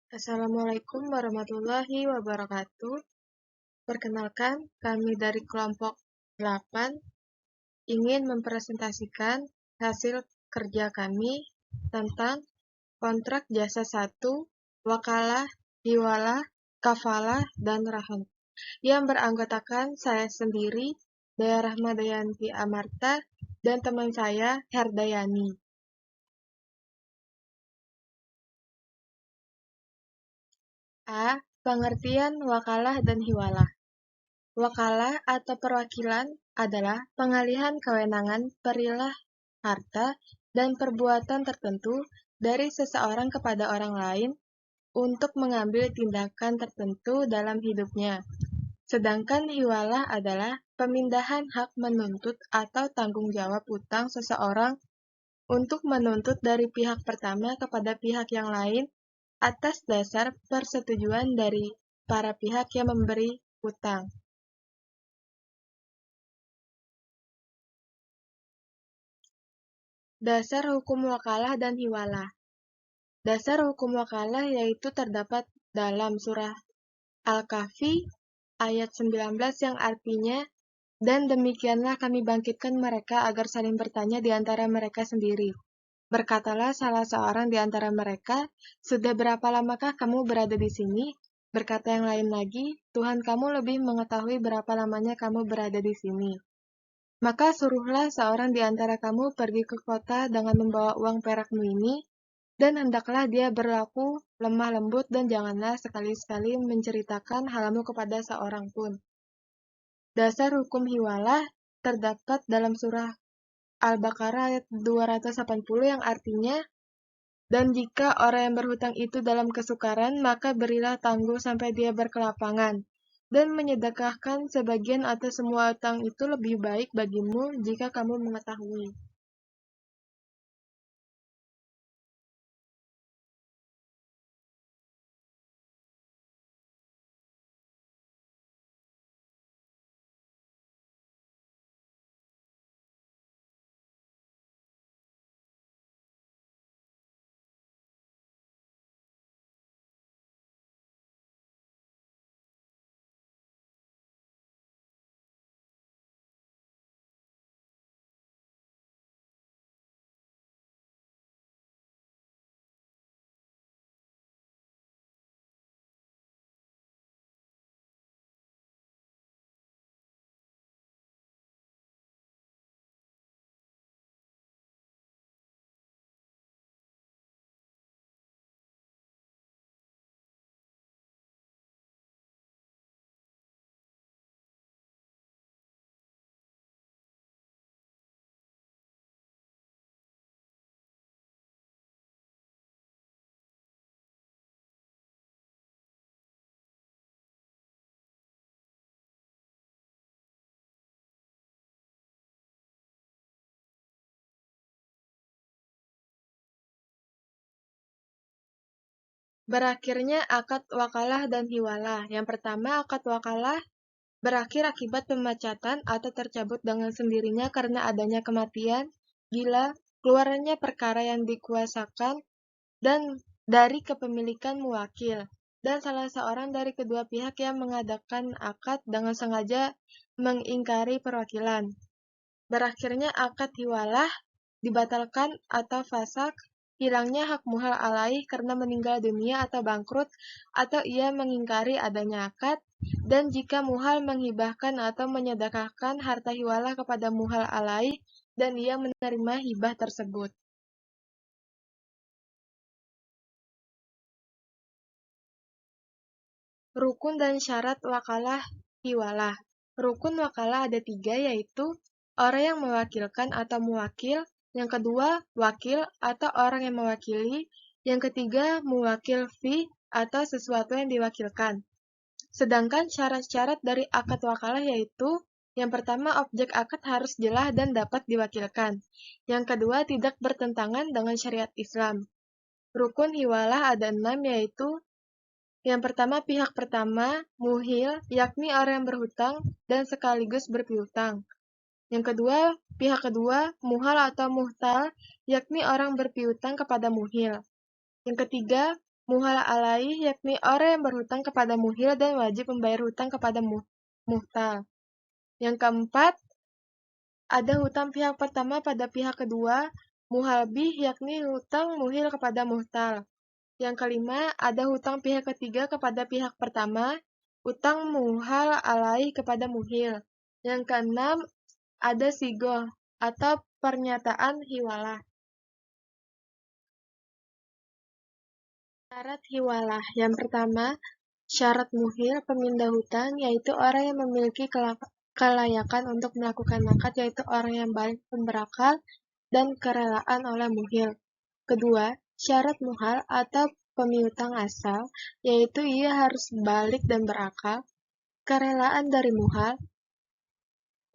Assalamualaikum warahmatullahi wabarakatuh. Perkenalkan, kami dari kelompok 8 ingin mempresentasikan hasil kerja kami tentang kontrak jasa 1, wakalah, hiwalah, kafalah, dan rahan, yang beranggotakan saya sendiri, Dea Rahmadayanti Amarta, dan teman saya, Herdayani. A. Pengertian wakalah dan hiwalah. Wakalah atau perwakilan adalah pengalihan kewenangan perilah harta dan perbuatan tertentu dari seseorang kepada orang lain untuk mengambil tindakan tertentu dalam hidupnya. Sedangkan hiwalah adalah pemindahan hak menuntut atau tanggung jawab utang seseorang untuk menuntut dari pihak pertama kepada pihak yang lain atas dasar persetujuan dari para pihak yang memberi utang. Dasar hukum wakalah dan hiwalah. Dasar hukum wakalah yaitu terdapat dalam surah Al-Kahfi ayat 19 yang artinya, "Dan demikianlah kami bangkitkan mereka agar saling bertanya di antara mereka sendiri. Berkatalah salah seorang di antara mereka, 'Sudah berapa lamakah kamu berada di sini?' Berkata yang lain lagi, 'Tuhan kamu lebih mengetahui berapa lamanya kamu berada di sini.' Maka suruhlah seorang di antara kamu pergi ke kota dengan membawa uang perakmu ini, dan hendaklah dia berlaku lemah lembut dan janganlah sekali-sekali menceritakan halmu kepada seorang pun." Dasar hukum hiwalah terdapat dalam surah Al-Baqarah ayat 280 yang artinya, "Dan jika orang yang berhutang itu dalam kesukaran, maka berilah tangguh sampai dia berkelapangan. Dan menyedekahkan sebagian atau semua utang itu lebih baik bagimu jika kamu mengetahui." Berakhirnya akad wakalah dan hiwalah. Yang pertama, akad wakalah berakhir akibat pemecatan atau tercabut dengan sendirinya karena adanya kematian, gila, keluarnya perkara yang dikuasakan, dan dari kepemilikan muwakil, dan salah seorang dari kedua pihak yang mengadakan akad dengan sengaja mengingkari perwakilan. Berakhirnya akad hiwalah dibatalkan atau fasak, hilangnya hak muhal alaih karena meninggal dunia atau bangkrut, atau ia mengingkari adanya akad, dan jika muhal menghibahkan atau menyedekahkan harta hiwalah kepada muhal alaih, dan ia menerima hibah tersebut. Rukun dan syarat wakalah hiwalah. Rukun wakalah ada 3, yaitu orang yang mewakilkan atau muwakil, yang kedua wakil atau orang yang mewakili, yang ketiga muwakil fi atau sesuatu yang diwakilkan. Sedangkan syarat-syarat dari akad wakalah yaitu, yang pertama objek akad harus jelas dan dapat diwakilkan. Yang kedua tidak bertentangan dengan syariat Islam. Rukun hiwalah ada 6, yaitu yang pertama pihak pertama, muhil, yakni orang yang berhutang dan sekaligus berpiutang. Yang kedua, pihak kedua, muhal atau muhtal, yakni orang berpiutang kepada muhil. Yang ketiga, Muhal alaih yakni orang yang berhutang kepada muhil dan wajib membayar hutang kepada muhtal. Yang keempat, ada hutang pihak pertama pada pihak kedua, muhal bih yakni hutang muhil kepada muhtal. Yang kelima, ada hutang pihak ketiga kepada pihak pertama, hutang muhal alaih kepada muhil. Yang keenam, ada sigoh atau pernyataan hiwalah. Syarat hiwalah. Yang pertama, syarat muhil pemindah hutang, yaitu orang yang memiliki kelayakan untuk melakukan akad, yaitu orang yang baik dan berakal dan kerelaan oleh muhil. Kedua, syarat muhal atau pemiutang asal, yaitu ia harus balik dan berakal. Kerelaan dari muhal,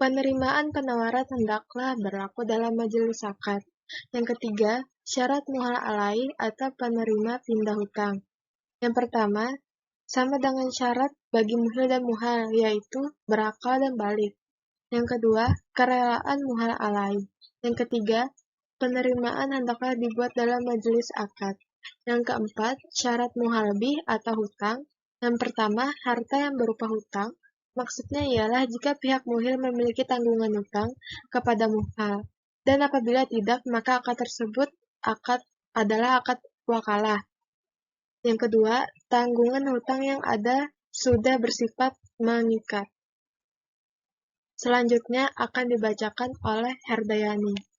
penerimaan penawaran hendaklah berlaku dalam majelis akad. Yang ketiga, syarat muhal alaih atau penerima pindah hutang. Yang pertama, sama dengan syarat bagi muhil dan muhal, yaitu berakal dan balik. Yang kedua, kerelaan muhal alaih. Yang ketiga, penerimaan hendaklah dibuat dalam majelis akad. Yang keempat, syarat muhalbih atau hutang. Yang pertama, harta yang berupa hutang. Maksudnya ialah jika pihak muhil memiliki tanggungan hutang kepada muhal. Dan apabila tidak, maka akad tersebut adalah akad wakalah. Yang kedua, tanggungan hutang yang ada sudah bersifat mengikat. Selanjutnya akan dibacakan oleh Herdayani.